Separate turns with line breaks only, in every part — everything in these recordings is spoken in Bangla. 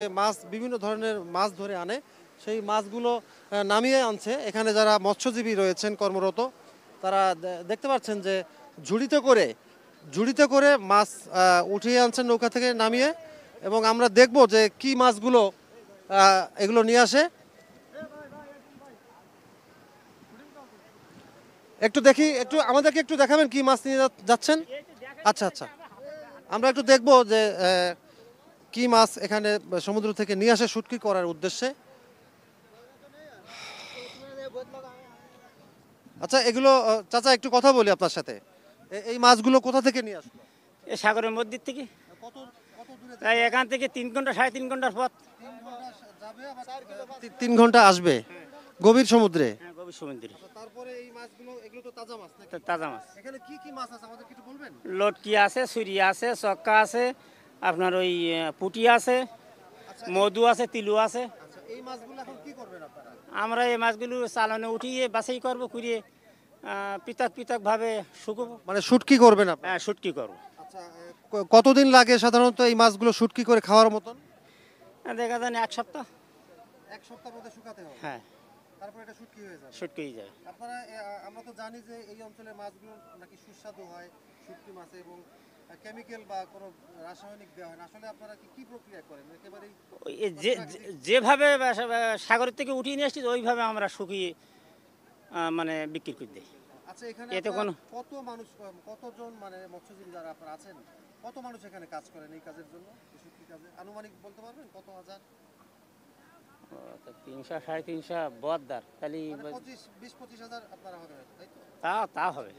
মাছ বিভিন্ন ধরনের মাছ ধরে আনে, সেই মাছগুলো নামিয়ে আনছে। এখানে যারা মৎস্যজীবী রয়েছেন কর্মরত, তারা দেখতে পাচ্ছেন যে ঝুড়িতে করে মাছ উঠিয়ে আনছেন নৌকা থেকে নামিয়ে। এবং আমরা দেখব যে কি মাছগুলো এগুলো নিয়ে আসে। একটু দেখি, একটু আমাদেরকে একটু দেখাবেন কি মাছ নিয়ে যাচ্ছেন। আচ্ছা আচ্ছা, আমরা একটু দেখব যে কি মাছ এখানে সমুদ্র থেকে নিয়ে আসে শুটকি করার উদ্দেশ্যে। আচ্ছা, এগুলো চাচা একটু কথা বলি আপনার সাথে। এই মাছগুলো কোথা থেকে নিয়ে আসলো?
এই সাগরের মধ্যে থেকে।
কত কত দূরে
তাই এখান থেকে 3 ঘন্টা 3.5 ঘন্টার পথ।
3 ঘন্টা আসবে গভীর সমুদ্রে।
হ্যাঁ, গভীর সমুদ্রে।
তারপরে এই মাছগুলো, এগুলো তো তাজা মাছ নাকি?
তাজা মাছ।
এখানে কি কি মাছ আছে আমাদের একটু বলবেন?
লটকি আছে, সুরিয়া আছে, চক্কা আছে, আপনার ওই পুঁটি আছে, মধু আছে, তিলু আছে।
আচ্ছা, এই মাছগুলো এখন কি করবেন আপনারা?
আমরা এই মাছগুলো চালানে উঠিয়ে বাছাই করবো, করিয়ে পৃথক পৃথক ভাবে শুকোবো।
মানে শুটকি করবেন আপনারা?
হ্যাঁ, শুটকি করবো।
আচ্ছা, কতদিন লাগে সাধারণত এই মাছগুলো শুটকি করে খাওয়ার মতন?
দেখা যায় 1 সপ্তাহ।
1 সপ্তাহ মধ্যে শুকাতে হবে?
হ্যাঁ,
তারপর এটা শুটকি হয়ে যাবে?
শুটকি হয়ে যায়।
আপনারা আমরা তো জানি যে এই অঞ্চলের মাছগুলো নাকি সুস্বাদু হয়, শুটকি মাছ, এবং কেমিক্যাল বা কোনো রাসায়নিক দেওয়া হয় না। আসলে আপনারা কি প্রক্রিয়া করেন? একেবারেই
যেভাবে সাগরের থেকে উঠিয়ে নিয়ে আসছি ওইভাবে আমরা শুকিয়ে মানে বিক্রি করে দিই।
আচ্ছা, এখানে
এতে কোনো
কত মানুষ, কতজন মানে মৎস্যজীবী যারা আপনারা আছেন, কত মানুষ এখানে কাজ করেন এই কাজের জন্য, এই শুটকি কাজে? আনুমানিক বলতে পারবেন কত হাজার?
300 350 বদ্দার তাহলে
20-25 হাজার আপনারা হবে, তাই তো?
তা হবে।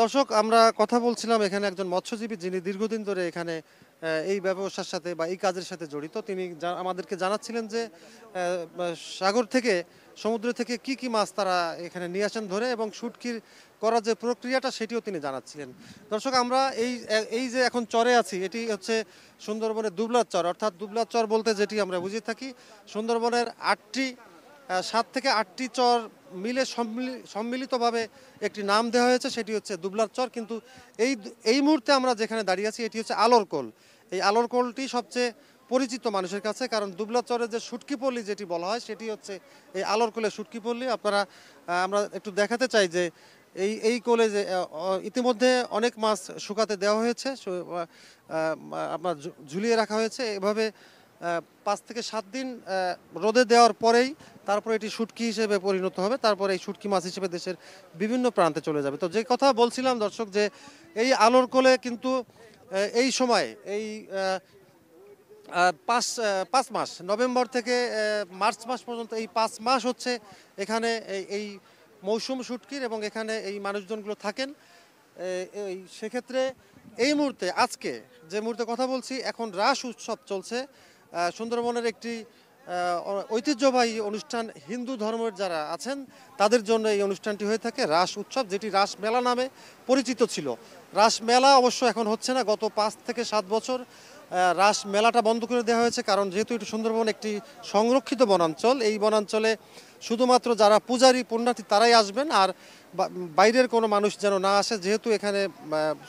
দর্শক, আমরা কথা বলছিলাম এখানে একজন মৎস্যজীবী, যিনি দীর্ঘদিন ধরে এখানে এই ব্যবসার সাথে বা এই কাজের সাথে জড়িত। তিনি আমাদেরকে জানাচ্ছিলেন যে সাগর থেকে, সমুদ্র থেকে কি কি মাছ তারা এখানে নিয়ে আসেন ধরে, এবং শুটকির করার যে প্রক্রিয়াটা সেটিও তিনি জানাচ্ছিলেন। দর্শক, আমরা এই যে এখন চরে আছি, এটি হচ্ছে সুন্দরবনের দুবলার চর। অর্থাৎ দুবলার চর বলতে যেটি আমরা বুঝে থাকি, সুন্দরবনের 7 থেকে 8টি চর মিলে সম্মিলিতভাবে একটি নাম দেওয়া হয়েছে, সেটি হচ্ছে দুবলার চর। কিন্তু এই মুহূর্তে আমরা যেখানে দাঁড়িয়ে আছি এটি হচ্ছে আলোরকোল। এই আলোরকোলটি সবচেয়ে পরিচিত মানুষের কাছে, কারণ দুবলার চরের যে শুটকিপল্লী যেটি বলা হয় সেটি হচ্ছে এই আলোরকোলের শুটকিপল্লী। আমরা একটু দেখাতে চাই যে এই কোলে যে ইতিমধ্যে অনেক মাছ শুকাতে দেওয়া হয়েছে, আপনার ঝুলিয়ে রাখা হয়েছে। এভাবে 5 থেকে 7 দিন রোদে দেওয়ার পরেই তারপরে এটি শুটকি হিসেবে পরিণত হবে। তারপরে এই শুটকি মাছ হিসেবে দেশের বিভিন্ন প্রান্তে চলে যাবে। তো যে কথা বলছিলাম দর্শক, যে এই আলোরকোলে কিন্তু এই সময় এই 5 মাস, নভেম্বর থেকে মার্চ মাস পর্যন্ত, এই 5 মাস হচ্ছে এখানে এই মৌসুম শুটকির, এবং এখানে এই মানুষজনগুলো থাকেন। সেক্ষেত্রে এই মুহূর্তে, আজকে যে মুহূর্তে কথা বলছি, এখন রাস উৎসব চলছে। সুন্দরবনের একটি ঐতিহ্যবাহী অনুষ্ঠান, হিন্দু ধর্মের যারা আছেন তাদের জন্য এই অনুষ্ঠানটি হয়ে থাকে, রাস উৎসব, যেটি রাস মেলা নামে পরিচিত ছিল। রাস মেলা অবশ্য এখন হচ্ছে না। গত 5 থেকে 7 বছর রাস মেলাটা বন্ধ করে দেওয়া হয়েছে, কারণ যেহেতু এটি সুন্দরবন একটি সংরক্ষিত বনাঞ্চল, এই বনাঞ্চলে শুধুমাত্র যারা পূজারী পুণ্যার্থী তারাই আসবেন, আর বাইরের কোনো মানুষ যেন না আসে। যেহেতু এখানে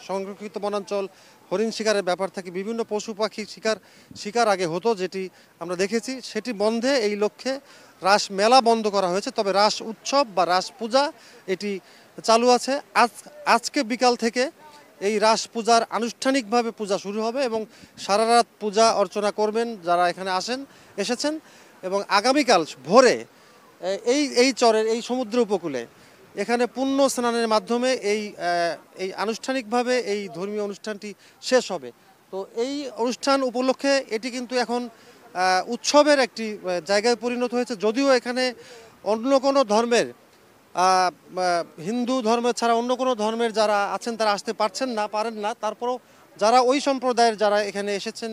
সংরক্ষিত বনাঞ্চল, হরিণ শিকারের ব্যাপার থাকে, বিভিন্ন পশু পাখি শিকার আগে হতো, যেটি আমরা দেখেছি, সেটি বন্ধে এই লক্ষ্যে রাস মেলা বন্ধ করা হয়েছে। তবে রাস উৎসব বা রাস পূজা এটি চালু আছে। আজকে বিকাল থেকে এই রাস পূজার আনুষ্ঠানিকভাবে পূজা শুরু হবে, এবং সারা রাত পূজা অর্চনা করবেন যারা এখানে এসেছেন। এবং আগামীকাল ভোরে এই চরের এই সমুদ্র উপকূলে এখানে পুণ্য স্নানের মাধ্যমে এই আনুষ্ঠানিকভাবে এই ধর্মীয় অনুষ্ঠানটি শেষ হবে। তো এই অনুষ্ঠান উপলক্ষে এটি কিন্তু এখন উৎসবের একটি জায়গায় পরিণত হয়েছে। যদিও এখানে অন্য কোনো ধর্মের, হিন্দু ধর্ম ছাড়া অন্য কোনো ধর্মের যারা আছেন তারা আসতে পারেন না, তারপরও যারা ওই সম্প্রদায়ের যারা এখানে এসেছেন,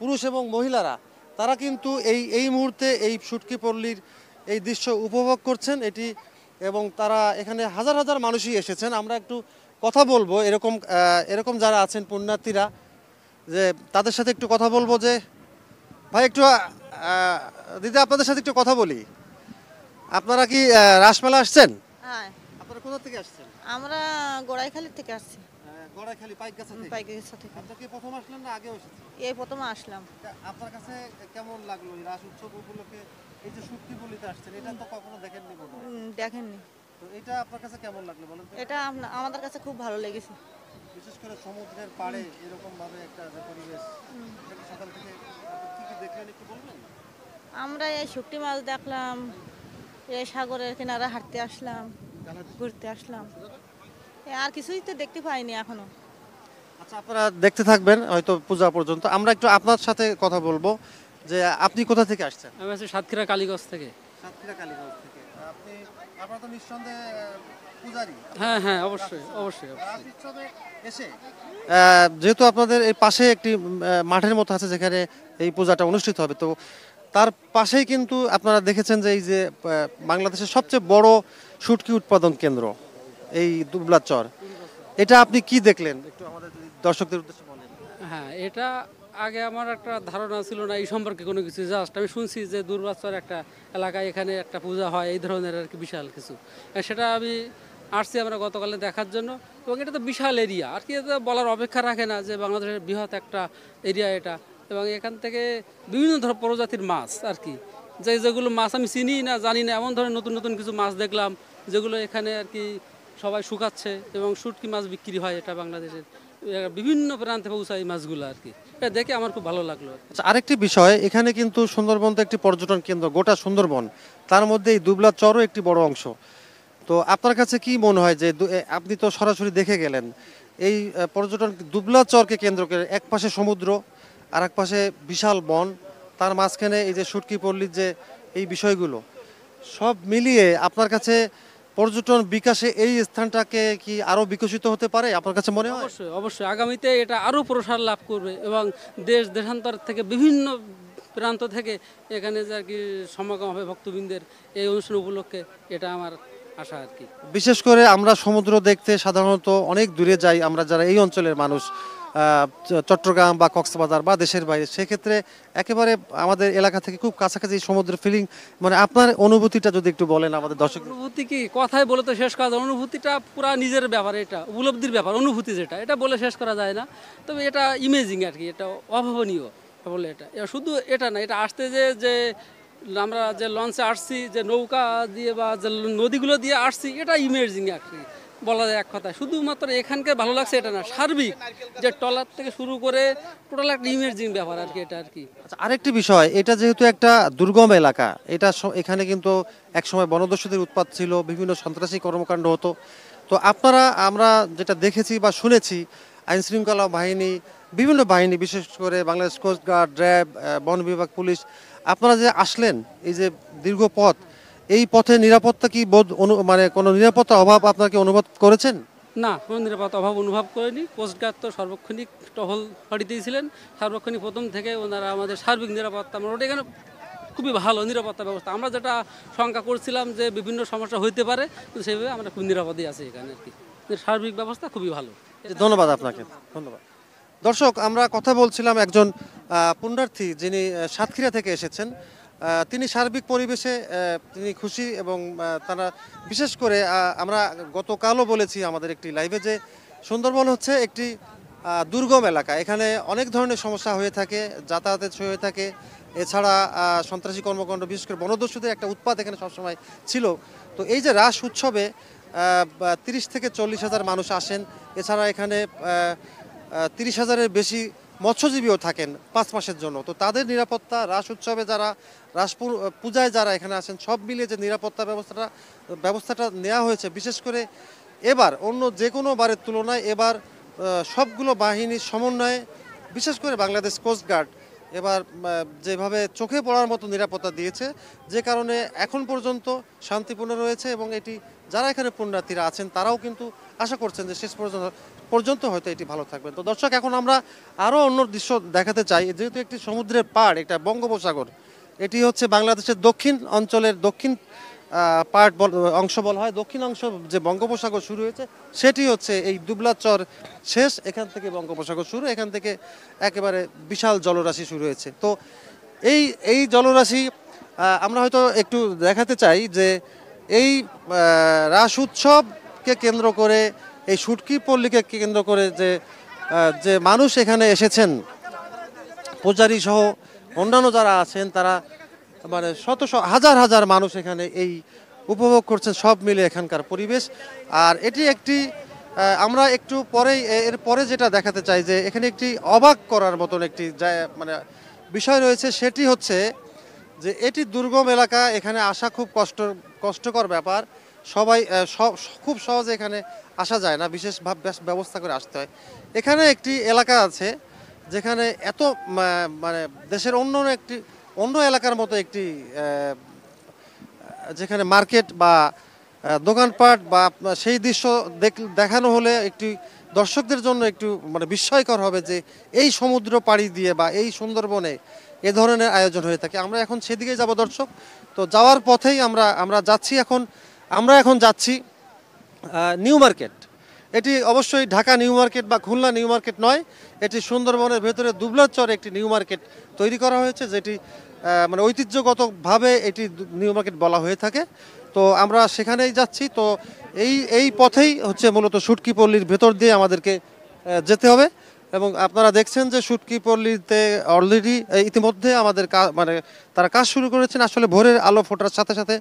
পুরুষ এবং মহিলারা, তারা কিন্তু এই মুহূর্তে এই শুটকিপল্লীর এই দৃশ্য উপভোগ করছেন এটি, এবং তারা এখানে হাজার হাজার মানুষই এসেছেন। আমরা একটু কথা বলবো এরকম যারা আছেন পুণ্যার্থীরা, যে তাদের সাথে একটু কথা বলবো। যে ভাই, একটু দিদি, আপনাদের সাথে একটু কথা বলি। আপনারা কি রাসমেলা আসছেন?
হ্যাঁ,
আপনারা কোথা থেকে আসছেন?
আমরা গোড়াইখালী থেকে আসছি।
গড়াইখালী পাইকগাছা থেকে।
পাইকারির সাথে
আপনি কি প্রথম আসলেন না আগেও এসেছেন?
এই প্রথমে আসলাম।
আপনার কাছে কেমন লাগলো এই রাস উৎসব উপলক্ষে এই যে শুটকি বলিতে আসছেন, এটা তো কখনো দেখেননি মনে হয়।
দেখেননি।
তো এটা আপনার কাছে কেমন লাগলো বলেন তো?
এটা আমাদের কাছে খুব ভালো লেগেছে।
বিশেষ করে সমুদ্রের পাড়ে এরকম ভাবে একটা যে পরিবেশ, এটা কি সকাল থেকে আপনি কি কি দেখলেন একটু বলবেন?
আমরা এই শুটকি মাছ দেখলাম, এই সাগরের কিনারে হাঁটতে আসলাম, ঘুরতে আসলাম। আর কিছুই তো দেখতে পাইনি এখনো।
আচ্ছা, আপনারা দেখতে থাকবেন হয়তো পূজা পর্যন্ত। আমরা একটু আপনার সাথে কথা বলবো যে আপনি কোথা থেকে আসছেন?
আমি আছি সাতক্ষীরা কালীগঞ্জ থেকে।
সাতক্ষীরা কালীগঞ্জ থেকে। আপনারা তো নিঃসন্দেহে পূজারি।
হ্যাঁ হ্যাঁ, অবশ্যই অবশ্যই
রাস
অবশ্যই।
উৎসবে এসে যেহেতু আপনাদের এই পাশে একটি মাঠের মতো আছে যেখানে এই পূজাটা অনুষ্ঠিত হবে, তো তার পাশেই কিন্তু আপনারা দেখেছেন যে এই যে বাংলাদেশের সবচেয়ে বড় শুটকি উৎপাদন কেন্দ্র এই দুবলার চর, এটা আপনি কি দেখলেন একটু আমাদের যদি দর্শকদের উদ্দেশ্যে বলেন।
হ্যাঁ, এটা আগে আমার একটা ধারণা ছিল না এই সম্পর্কে কোনো কিছু। জাস্ট আমি শুনছি যে দুর্বাচর একটা এলাকায় এখানে একটা পূজা হয় এই ধরনের আর কি, বিশাল কিছু। সেটা আমি আসছি আমরা গতকালে দেখার জন্য, এবং এটা তো বিশাল এরিয়া আর কি, এটা বলার অপেক্ষা রাখে না যে বাংলাদেশের বৃহৎ একটা এরিয়া এটা। এবং এখান থেকে বিভিন্ন ধরনের প্রজাতির মাছ আর কি, যেগুলো মাছ আমি চিনি না জানি না, এমন ধরনের নতুন নতুন কিছু মাছ দেখলাম যেগুলো এখানে আর কি সবাই শুকাচ্ছে, এবং শুটকি মাছ বিক্রি হয়। এটা বাংলাদেশের বিভিন্ন প্রান্তে পৌঁছায় এই মাছগুলো আর কি। এটা দেখে আমার খুব ভালো লাগলো।
আচ্ছা, আরেকটি বিষয়, এখানে কিন্তু সুন্দরবন তো একটি পর্যটন কেন্দ্র, গোটা সুন্দরবন, তার মধ্যে এই দুবলার চরও একটি বড় অংশ। তো আপনার কাছে কি মনে হয় যে আপনি তো সরাসরি দেখে গেলেন এই পর্যটন দুবলার চরকে কেন্দ্র করে, এক পাশে সমুদ্র আর এক পাশে বিশাল বন, তার মাঝখানে এই যে শুটকি পল্লীর যে এই বিষয়গুলো সব মিলিয়ে আপনার কাছে পর্যটন বিকাশে এই স্থানটাকে কি আরো বিকশিত হতে পারে আপনার কাছে মনে হয়?
অবশ্যই অবশ্যই, আগামীতে এটা আরও প্রসার লাভ করবে, এবং দেশ দেশান্তর থেকে বিভিন্ন প্রান্ত থেকে এখানে যে আর কি সমাগম হবে ভক্তবৃন্দের এই অনুষ্ঠান উপলক্ষে, এটা আমার আশা আর কি।
বিশেষ করে আমরা সমুদ্র দেখতে সাধারণত অনেক দূরে যাই, আমরা যারা এই অঞ্চলের মানুষ, চট্টগ্রাম বা কক্সবাজার বা দেশের বাইরে, সেক্ষেত্রে একেবারে আমাদের এলাকা থেকে খুব কাছাকাছি সমুদ্রের ফিলিং, মানে আপনার অনুভূতিটা যদি একটু বলেন আমাদের দর্শক।
অনুভূতি কি কথায় বলে তো শেষ করা যায়, অনুভূতিটা পুরা নিজের ব্যাপার, এটা উপলব্ধির ব্যাপার। অনুভূতি যেটা, এটা বলে শেষ করা যায় না, তবে এটা ইমেজিং আর কি, এটা অভাবনীয় বলে। এটা শুধু এটা না, এটা আসতে যে আমরা যে লঞ্চে আসছি, যে নৌকা দিয়ে বা যে নদীগুলো দিয়ে আসছি, এটা ইমেজিং আর কি বলা যায় এক কথায়। শুধুমাত্র এখানকার ভালো লাগছে এটা না, সার্বিক যে ট্রলার থেকে শুরু করে টোটাল একটা ইমেজিং ব্যাপার আর কি, এটা আর কি।
আচ্ছা, আরেকটি বিষয়, এটা যেহেতু একটা দুর্গম এলাকা, এটা এখানে কিন্তু একসময় বনদস্যুদের উৎপাত ছিল, বিভিন্ন সন্ত্রাসী কর্মকাণ্ড হতো। তো আমরা যেটা দেখেছি বা শুনেছি, আইন শৃঙ্খলা বাহিনী, বিভিন্ন বাহিনী, বিশেষ করে বাংলাদেশ কোস্ট গার্ড, র্যাব, বন বিভাগ, পুলিশ, আপনারা যে আসলেন এই যে দীর্ঘ পথ, এই পথে নিরাপত্তা কি মানে কোনো নিরাপত্তার অভাব আপনাকে অনুভব করেছেন?
না, কোনো নিরাপত্তা অভাব অনুভব করেনি। কোস্টগার্ড তো সার্বক্ষণিক টহল পাঠিয়ে ছিলেন, সার্বক্ষণিক প্রথম থেকে ওনারা আমাদের সার্বিক নিরাপত্তা, মোটামুটি এখানে খুবই ভালো নিরাপত্তা ব্যবস্থা। আমরা যেটা শঙ্কা করছিলাম যে বিভিন্ন সমস্যা হইতে পারে, কিন্তু সেইভাবে আমরা খুব নিরাপদে আছি এখানে আর কি। সার্বিক ব্যবস্থা খুবই ভালো।
ধন্যবাদ আপনাকে, ধন্যবাদ। দর্শক, আমরা কথা বলছিলাম একজন পুণ্যার্থী যিনি সাতক্ষীরা থেকে এসেছেন। তিনি সার্বিক পরিবেশে তিনি খুশি, এবং তারা বিশেষ করে আমরা গতকালও বলেছি আমাদের একটি লাইভে যে সুন্দরবন হচ্ছে একটি দুর্গম এলাকা, এখানে অনেক ধরনের সমস্যা হয়ে থাকে, যাতায়াতের হয়ে থাকে, এছাড়া সন্ত্রাসী কর্মকাণ্ড, বিশেষ করে বনদস্যুদের একটা উৎপাত এখানে সবসময় ছিল। তো এই যে রাস উৎসবে 30 থেকে 40 হাজার মানুষ আসেন, এছাড়া এখানে 30 হাজারের বেশি মৎস্যজীবীও থাকেন 5 মাসের জন্য। তো তাদের নিরাপত্তা, রাস উৎসবে যারা, রাস পূজায় যারা এখানে আসেন, সব মিলিয়ে যে নিরাপত্তা ব্যবস্থাটা নেওয়া হয়েছে, বিশেষ করে এবার অন্য যে কোনো বারের তুলনায় এবার সবগুলো বাহিনীর সমন্বয়ে, বিশেষ করে বাংলাদেশ কোস্ট গার্ড এবার যেভাবে চোখে পড়ার মতো নিরাপত্তা দিয়েছে, যে কারণে এখন পর্যন্ত শান্তিপূর্ণ রয়েছে, এবং এটি যারা এখানে পুণ্যার্থীরা আছেন তারাও কিন্তু আশা করছেন যে শেষ পর্যন্ত হয়তো এটি ভালো থাকবে। তো দর্শক, এখন আমরা আরও অন্য দৃশ্য দেখাতে চাই। যেহেতু একটি সমুদ্রের পাড়, একটা বঙ্গোপসাগর, এটি হচ্ছে বাংলাদেশের দক্ষিণ অঞ্চলের দক্ষিণ অংশ বলা হয়। দক্ষিণ অংশ যে বঙ্গোপসাগর শুরু হয়েছে সেটি হচ্ছে এই দুবলার চর শেষ, এখান থেকে বঙ্গোপসাগর শুরু, এখান থেকে একেবারে বিশাল জলরাশি শুরু হয়েছে। তো এই জলরাশি আমরা হয়তো একটু দেখাতে চাই যে এই রাস উৎসবকে কেন্দ্র করে এই শুটকি পল্লীকে কেন্দ্র করে যে মানুষ এখানে এসেছেন, পূজারী সহ অন্যান্য যারা আছেন, তারা মানে শত হাজার হাজার মানুষ এখানে এই উপভোগ করছেন সব মিলে এখানকার পরিবেশ। আর এটি একটি আমরা একটু পরেই এর পরে যেটা দেখাতে চাই যে এখানে একটি অবাক করার মতন একটি মানে বিষয় রয়েছে, সেটি হচ্ছে যে এটি দুর্গম এলাকা, এখানে আসা খুব কষ্টকর ব্যাপার। সবাই খুব সহজে এখানে আসা যায় না, বিশেষ ব্যবস্থা করে আসতে হয়। এখানে একটি এলাকা আছে যেখানে এত মানে দেশের অন্য এলাকার মতো একটি যেখানে মার্কেট বা দোকানপাট বা সেই দৃশ্য দেখানো হলে একটি দর্শকদের জন্য একটু মানে বিস্ময়কর হবে যে এই সমুদ্র পাড়ি দিয়ে বা এই সুন্দরবনে এ ধরনের আয়োজন হয়ে থাকে। আমরা এখন সেদিকে যাব দর্শক। তো যাওয়ার পথেই আমরা এখন যাচ্ছি নিউ মার্কেট। এটি অবশ্যই ঢাকা নিউ মার্কেট বা খুলনা নিউ মার্কেট নয়, এটি সুন্দরবনের ভেতরে দুবলার চরে একটি নিউ মার্কেট তৈরি করা হয়েছে, যেটি মানে ঐতিহ্যগতভাবে এটি নিউ মার্কেট বলা হয়ে থাকে। তো আমরা সেখানেই যাচ্ছি। তো এই পথেই হচ্ছে মূলত শুটকি পল্লীর ভেতর দিয়ে আমাদেরকে যেতে হবে। এবং আপনারা দেখছেন যে শুটকি পল্লীতে অলরেডি ইতিমধ্যে আমাদের মানে তারা কাজ শুরু করেছেন। আসলে ভোরের আলো ফোটার সাথে সাথে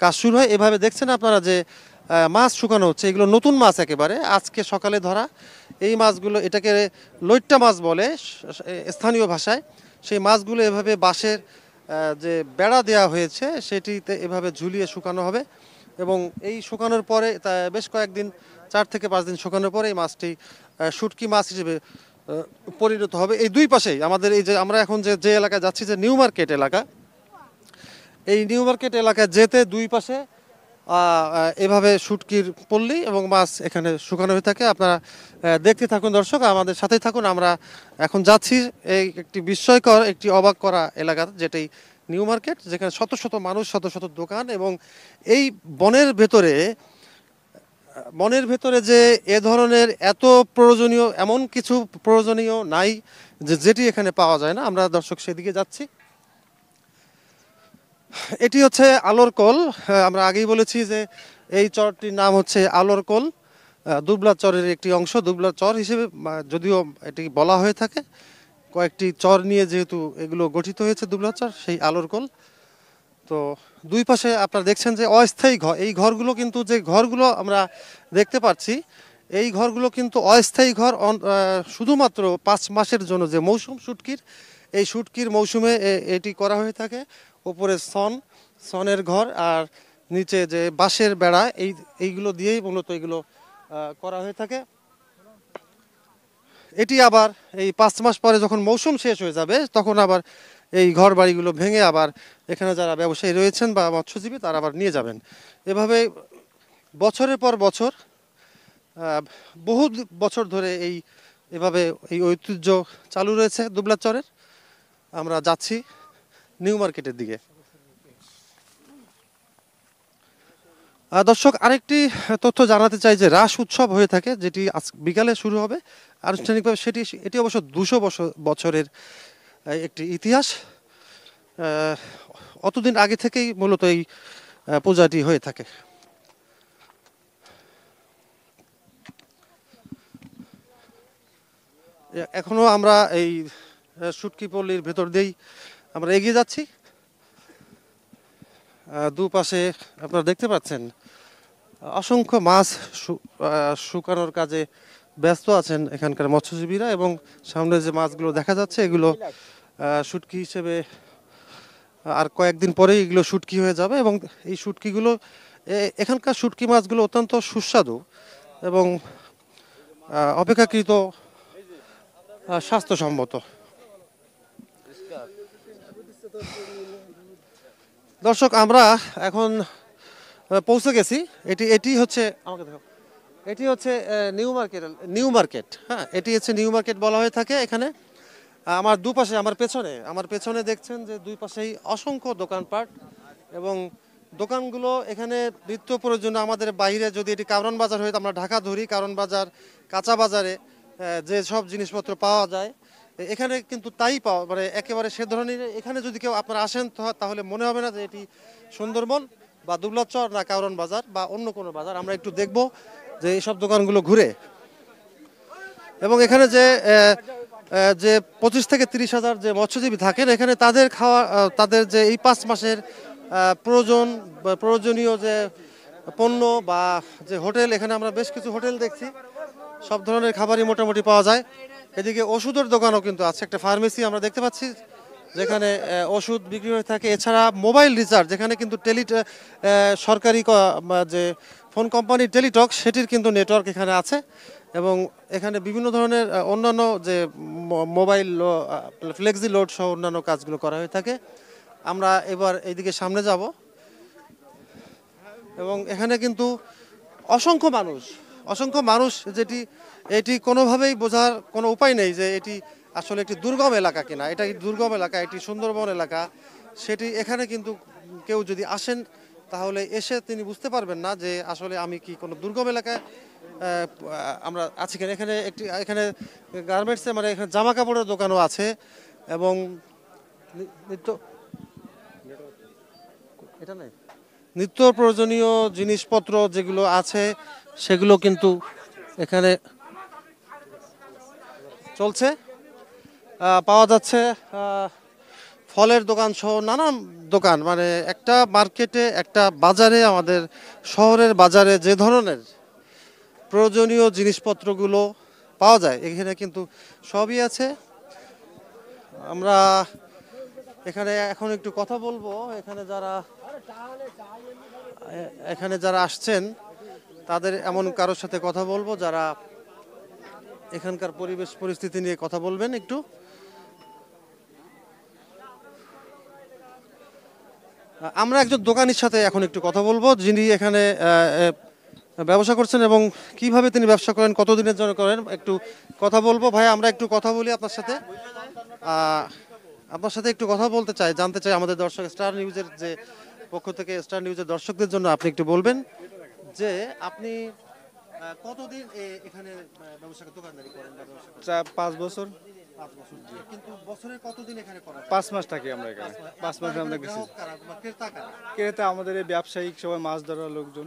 কাজ শুরু হয়। এভাবে দেখছেন আপনারা যে মাছ শুকানো হচ্ছে, এগুলো নতুন মাছ একেবারে আজকে সকালে ধরা এই মাছগুলো, এটাকে লইট্টা মাছ বলে স্থানীয় ভাষায়। সেই মাছগুলো এভাবে বাঁশের যে বেড়া দেওয়া হয়েছে সেটিতে এভাবে ঝুলিয়ে শুকানো হবে এবং এই শুকানোর পরে বেশ কয়েকদিন 4 থেকে 5 দিন শুকানোর পরে এই মাছটি শুটকি মাছ হিসেবে পরিণত হবে। এই দুই পাশেই আমাদের এই যে আমরা এখন যে এলাকায় যাচ্ছি, যে নিউ মার্কেট এলাকা, এই নিউ মার্কেট এলাকায় যেতে দুই পাশে এভাবে শুটকির পল্লী এবং মাছ এখানে শুকানো হয়ে থাকে। আপনারা দেখতে থাকুন দর্শক, আমাদের সাথেই থাকুন। আমরা এখন যাচ্ছি এই একটি বিস্ময়কর, একটি অবাক করা এলাকা, যেটি নিউ মার্কেট, যেখানে শত শত মানুষ, শত শত দোকান এবং এই বনের ভেতরে যে এ ধরনের এত প্রয়োজনীয় এমন কিছু প্রয়োজনীয় নাই যেটি এখানে পাওয়া যায় না। আমরা দর্শক সেদিকে যাচ্ছি। এটি হচ্ছে আলোর কল। আমরা আগেই বলেছি যে এই চরটির নাম হচ্ছে আলোর কল, দুবলা চরের একটি অংশ। দুবলা চর হিসেবে যদিও এটি বলা হয়ে থাকে, কয়েকটি চর নিয়ে যেহেতু এগুলো গঠিত হয়েছে দুবলা চর, সেই আলোর কল। তো দুই পাশে আপনারা দেখছেন যে অস্থায়ী ঘর, এই ঘরগুলো কিন্তু যে ঘরগুলো আমরা দেখতে পাচ্ছি, এই ঘরগুলো কিন্তু অস্থায়ী ঘর। শুধুমাত্র 5 মাসের জন্য যে মৌসুম শুটকির, এই শুটকির মৌসুমে এটি করা হয়ে থাকে। উপরে সনের ঘর আর নিচে যে বাঁশের বেড়া, এইগুলো দিয়েই মূলত এগুলো করা হয়ে থাকে। এটি আবার এই 5 মাস পরে যখন মৌসুম শেষ হয়ে যাবে, তখন আবার এই ঘর বাড়িগুলো ভেঙে আবার এখানে যারা ব্যবসায়ী রয়েছেন বা মৎস্যজীবী তারা আবার নিয়ে যাবেন। এভাবে বছরের পর বছর, বহু বছর ধরে এভাবে এই ঐতিহ্য চালু রয়েছে দুবলা চরের। আমরা যাচ্ছি নিউ মার্কেটের দিকে। দর্শক, আরেকটি তথ্য জানাতে চাই যে রাস উৎসব হয়ে থাকে, যেটি আজ বিকালে শুরু হবে আনুষ্ঠানিকভাবে। এটি অবশ্য 200 বছরের একটি ইতিহাস। অতদিন আগে থেকেই মূলত এই পূজাটি হয়ে থাকে। এখনো আমরা এই শুটকি পল্লীর ভেতর দিয়েই আমরা এগিয়ে যাচ্ছি। দুপাশে আপনারা দেখতে পাচ্ছেন অসংখ্য মাছ শুকানোর কাজে ব্যস্ত আছেন এখানকার মৎস্যজীবীরা, এবং সামনে যে মাছগুলো দেখা যাচ্ছে এগুলো শুটকি হিসেবে আর কয়েকদিন পরেই এগুলো শুটকি হয়ে যাবে। এবং এই শুটকিগুলো, এখানকার শুটকি মাছগুলো অত্যন্ত সুস্বাদু এবং অপেক্ষাকৃত স্বাস্থ্যসম্মত। দর্শক, আমরা এখন পৌঁছে গেছি। এটি হচ্ছে আমাকে দেখো, এটি হচ্ছে নিউ মার্কেট। হ্যাঁ, এটি হচ্ছে নিউ মার্কেট বলা হয়ে থাকে এখানে। আমার দুপাশে, আমার পেছনে দেখছেন যে দুই পাশেই অসংখ্য দোকানপাট, এবং দোকানগুলো এখানে নিত্য প্রয়োজনীয়। আমাদের বাইরে যদি এটি কারণ বাজার হয়ে, আমরা ঢাকা ধরি, কারণ বাজার, কাঁচা বাজারে যে সব জিনিসপত্র পাওয়া যায় এখানে কিন্তু তাই পাওয়া, মানে একেবারে সে ধরনের। এখানে যদি কেউ আপনারা আসেন তাহলে মনে হবে না যে এটি সুন্দরবন বা দুবলা চর না কারণ বাজার বা অন্য কোনো বাজার। আমরা একটু দেখব যে এইসব দোকানগুলো ঘুরে। এবং এখানে যে 25 থেকে 30,000 যে মৎস্যজীবী থাকেন এখানে তাদের খাওয়া তাদের যে এই 5 মাসের প্রয়োজনীয় যে পণ্য বা যে হোটেল, এখানে আমরা বেশ কিছু হোটেল দেখছি, সব ধরনের খাবারই মোটামুটি পাওয়া যায়। এদিকে ওষুধের দোকানও কিন্তু আছে, একটা ফার্মেসি আমরা দেখতে পাচ্ছি যেখানে ওষুধ বিক্রি হয়ে থাকে। এছাড়া মোবাইল রিচার্জ, যেখানে কিন্তু সরকারি যে ফোন কোম্পানি টেলিটক সেটির কিন্তু নেটওয়ার্ক এখানে আছে। এবং এখানে বিভিন্ন ধরনের অন্যান্য যে মোবাইল ফ্লেক্সি লোড সহ অন্যান্য কাজগুলো করা হয়ে থাকে। আমরা এবার এইদিকে সামনে যাব এবং এখানে কিন্তু অসংখ্য মানুষ এটি কোনোভাবেই বোঝার কোনো উপায় নেই যে এটি আসলে একটি দুর্গম এলাকা কিনা। এটা দুর্গম এলাকা, এটি সুন্দরবন এলাকা, সেটি এখানে কিন্তু কেউ যদি আসেন তাহলে এসে তিনি বুঝতে পারবেন না যে আসলে আমি কি কোনো দুর্গম এলাকায় আমরা আছি কিনা। এখানে গার্মেন্টসে মানে এখানে জামা কাপড়ের দোকানও আছে এবং নিত্য প্রয়োজনীয় জিনিসপত্র যেগুলো আছে সেগুলো কিন্তু এখানে চলছে, পাওয়া যাচ্ছে। ফলের দোকান সহ নানান দোকান, মানে একটা মার্কেটে, একটা বাজারে, আমাদের শহরের বাজারে যে ধরনের প্রয়োজনীয় জিনিসপত্রগুলো পাওয়া যায় এখানে কিন্তু সবই আছে। আমরা এখানে এখন একটু কথা বলবো, এখানে যারা আসছেন তাদের এমন কারোর সাথে কথা বলবো যারা এখানকার পরিবেশ পরিস্থিতি নিয়ে কথা বলবেন একটু। আমরা একজন দোকানির সাথে এখন একটু কথা বলবো যিনি এখানে ব্যবসা করছেন এবং কিভাবে তিনি ব্যবসা করেন, কতদিনের জন্য করেন, একটু কথা বলবো। ভাই, আমরা একটু কথা বলি আপনার সাথে একটু কথা বলতে চাই, জানতে চাই আমাদের দর্শক স্টার নিউজের যে পক্ষ থেকে স্টার নিউজের দর্শকদের জন্য আপনি একটু বলবেন যে আপনি কতদিন এখানে দোকানদারি করেন?
5 বছর।
5 বছর। কিন্তু বছরে কতদিন এখানে করেন?
5 মাস থাকি আমরা এখানে। 5 মাস আমরা গেছি। ক্রেতা আমাদের এই ব্যবসায়িক সবাই মাছ ধরার লোকজন,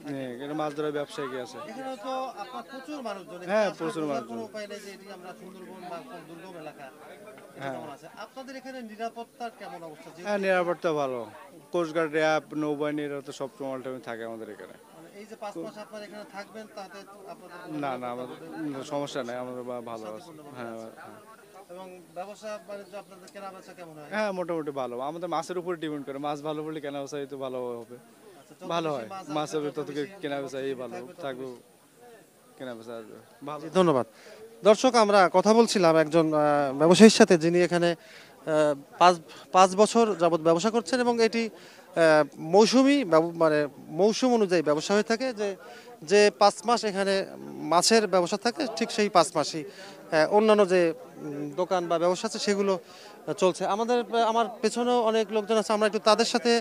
হ্যাঁ, এখানে মাছ ধরার ব্যবসায়ী আছে।
এখানে তো আপনার প্রচুর মানুষজন।
হ্যাঁ, প্রচুর মানুষজন।
কোনো উপায় নেই যে এটি আমরা সুন্দরবন বা দুর্গম এলাকা। আপনাদের এখানে নিরাপত্তার কেমন অবস্থা?
হ্যাঁ, নিরাপত্তা ভালো। কোস্টগার্ড, র্যাব, নৌবাহিনীরা তো সব সময় থাকে আমাদের এখানে।
এই যে 5 মাস আপনারা এখানে থাকবেন তাতে আপনাদের
না, আমাদের সমস্যা নাই, আমাদের ভালো আছে। হ্যাঁ,
এবং ব্যবসা বাণিজ্য আপনাদের কেনাবেচা কেমন হয়?
হ্যাঁ, মোটামুটি ভালো। আমাদের মাছের উপর ডিপেন্ড করে, মাছ ভালো পড়লে কেনাবেচা তো ভালো হবে, ভালো হয়। মাছের তত কেনাবেচা ভালো থাকবে, কেনাবেচা ভালো।
ধন্যবাদ। দর্শক, আমরা কথা বলছিলাম একজন ব্যবসায়ীর সাথে যিনি এখানে 5 বছর যাবত ব্যবসা করছেন এবং এটি মৌসুম অনুযায়ী ব্যবসা হয়ে থাকে। যে 5 মাস এখানে মাছের ব্যবসা থাকে ঠিক সেই 5 মাসই অন্যান্য যে দোকান বা ব্যবসা আছে সেগুলো চলছে। আমার পেছনেও অনেক লোকজন আছে, আমরা একটু তাদের সাথে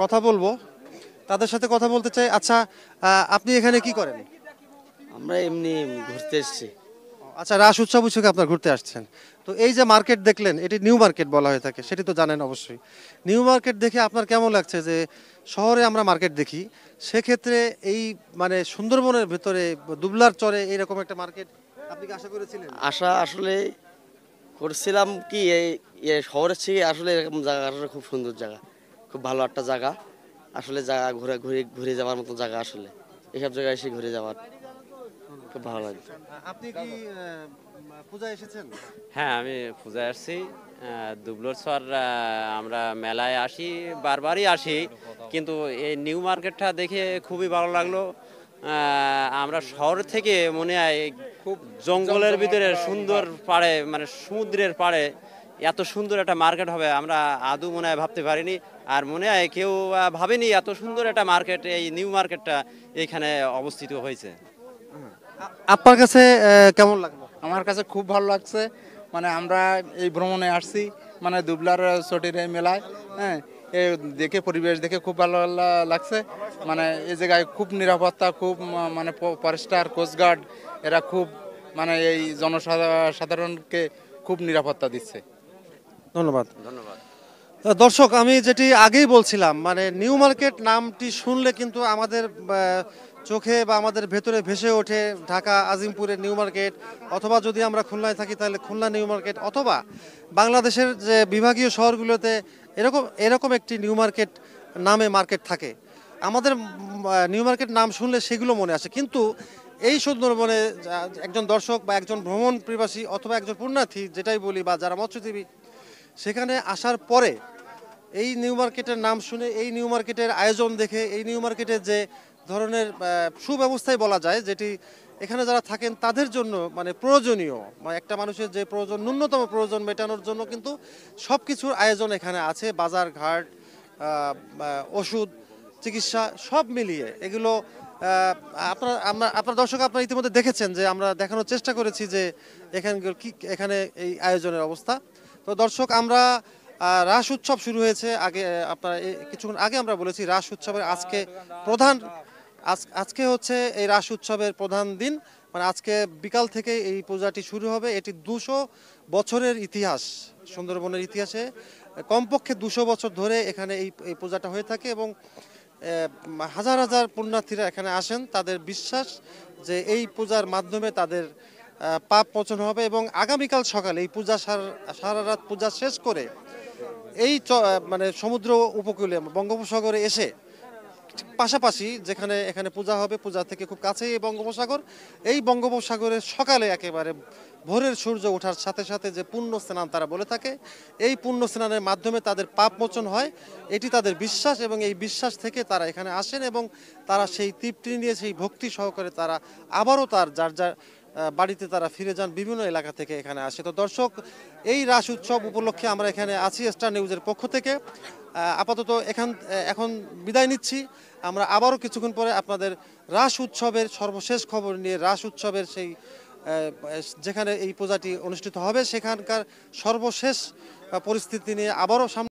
কথা বলবো, তাদের সাথে কথা বলতে চাই। আচ্ছা, আপনি এখানে কি করেন?
আমরা এমনি ঘুরতে এসেছি।
আচ্ছা, রাস উৎসব উৎসবে আপনার ঘুরতে আসছেন, তো এই যে মার্কেট দেখলেন, এটি নিউ মার্কেট বলা হয়ে থাকে, সেটি তো জানেন অবশ্যই। নিউ মার্কেট দেখে আপনার কেমন লাগছে? যে শহরে আমরা মার্কেট দেখি, সেক্ষেত্রে এই মানে সুন্দরবনের ভেতরে দুবলার চরে এইরকম একটা মার্কেট আপনি কি আশা করেছিলেন?
আশা আসলে করছিলাম কি, এই শহরের থেকে আসলে এরকম জায়গা আসলে খুব সুন্দর জায়গা, খুব ভালো একটা জায়গা আসলে। জায়গা ঘুরে যাওয়ার মতো জায়গা আসলে, এইসব জায়গায় এসে ঘুরে যাওয়ার খুব ভালো লাগে।
আপনি কি পূজা এসেছেন?
হ্যাঁ, আমি পূজায় আসছি। দুবলোর চর আমরা মেলায় আসি, বারবারই আসি, কিন্তু এই নিউ মার্কেটটা দেখে খুবই ভালো লাগলো। আমরা শহর থেকে মনে হয় খুব জঙ্গলের ভিতরে সুন্দর পাড়ে, মানে সমুদ্রের পাড়ে এত সুন্দর একটা মার্কেট হবে আমরা আদৌ মনে হয় ভাবতে পারিনি। আর মনে হয় কেউ ভাবেনি এত সুন্দর একটা মার্কেট, এই নিউ মার্কেটটা এখানে অবস্থিত হয়েছে।
আপনার কাছে কেমন লাগলো?
আমার কাছে খুব ভালো লাগছে। মানে আমরা এই ভ্রমণে আসছি, মানে দুবলার চটির এই মেলায়, হ্যাঁ, দেখে পরিবেশ দেখে খুব ভালো লাগছে। মানে এই জায়গায় খুব নিরাপত্তা, খুব মানে ফরেস্টার, কোস্টগার্ড এরা খুব মানে এই জনসাধারণকে খুব নিরাপত্তা দিচ্ছে।
ধন্যবাদ। দর্শক, আমি যেটি আগেই বলছিলাম, মানে নিউ মার্কেট নামটি শুনলে কিন্তু আমাদের চোখে বা আমাদের ভেতরে ভেসে ওঠে ঢাকা আজিমপুরের নিউ মার্কেট, অথবা যদি আমরা খুলনায় থাকি তাহলে খুলনা নিউ মার্কেট, অথবা বাংলাদেশের যে বিভাগীয় শহরগুলোতে এরকম এরকম একটি নিউ মার্কেট নামে মার্কেট থাকে। আমাদের নিউ মার্কেট নাম শুনলে সেগুলো মনে আসে, কিন্তু এই সুন্দরবনে একজন দর্শক বা একজন ভ্রমণ পিপাসী অথবা একজন পুণ্যার্থী যেটাই বলি, বা যারা মৎস্যজীবী, সেখানে আসার পরে এই নিউ মার্কেটের নাম শুনে, এই নিউ মার্কেটের আয়োজন দেখে, এই নিউ মার্কেটের যে ধরনের সুব্যবস্থাই বলা যায়, যেটি এখানে যারা থাকেন তাদের জন্য মানে প্রয়োজনীয়, মানে একটা মানুষের যে প্রয়োজন, ন্যূনতম প্রয়োজন মেটানোর জন্য কিন্তু সব কিছুর আয়োজন এখানে আছে। বাজার ঘাট, ওষুধ, চিকিৎসা সব মিলিয়ে এগুলো আপনার দর্শক আপনারা ইতিমধ্যে দেখেছেন যে আমরা দেখানোর চেষ্টা করেছি যে এখানে এই আয়োজনের অবস্থা। তো দর্শক, আমরা রাস উৎসব শুরু হয়েছে আগে, আপনার কিছুক্ষণ আগে আমরা বলেছি রাস উৎসবের আজকে হচ্ছে এই রাস উৎসবের প্রধান দিন, মানে আজকে বিকাল থেকে এই পূজাটি শুরু হবে। এটি 200 বছরের ইতিহাস, সুন্দরবনের ইতিহাসে কমপক্ষে 200 বছর ধরে এখানে এই পূজাটা হয়ে থাকে, এবং হাজার হাজার পুণ্যার্থীরা এখানে আসেন। তাদের বিশ্বাস যে এই পূজার মাধ্যমে তাদের পাপ মোচন হবে, এবং আগামীকাল সকালে এই পূজা সারা রাত পূজা শেষ করে এই মানে সমুদ্র উপকূলে বঙ্গোপসাগরে এসে, পাশাপাশি যেখানে এখানে পূজা হবে, পূজা থেকে খুব কাছেই এই বঙ্গোপসাগর, এই বঙ্গোপসাগরের সকালে একেবারে ভোরের সূর্য ওঠার সাথে সাথে যে পুণ্য স্নান তারা বলে থাকে, এই পুণ্য স্নানের মাধ্যমে তাদের পাপ মোচন হয়, এটি তাদের বিশ্বাস। এবং এই বিশ্বাস থেকে তারা এখানে আসেন, এবং তারা সেই তৃপ্তি নিয়ে, সেই ভক্তি সহকারে তারা আবারও যার যার বাড়িতে তারা ফিরে যান, বিভিন্ন এলাকা থেকে এখানে আসে। তো দর্শক, এই রাস উৎসব উপলক্ষে আমরা এখানে আছি স্টার নিউজের পক্ষ থেকে। আপাতত এখন বিদায় নিচ্ছি। আমরা আবারও কিছুক্ষণ পরে আপনাদের রাস উৎসবের সর্বশেষ খবর নিয়ে, রাস উৎসবের সেই যেখানে এই পূজাটি অনুষ্ঠিত হবে সেখানকার সর্বশেষ পরিস্থিতি নিয়ে আবারও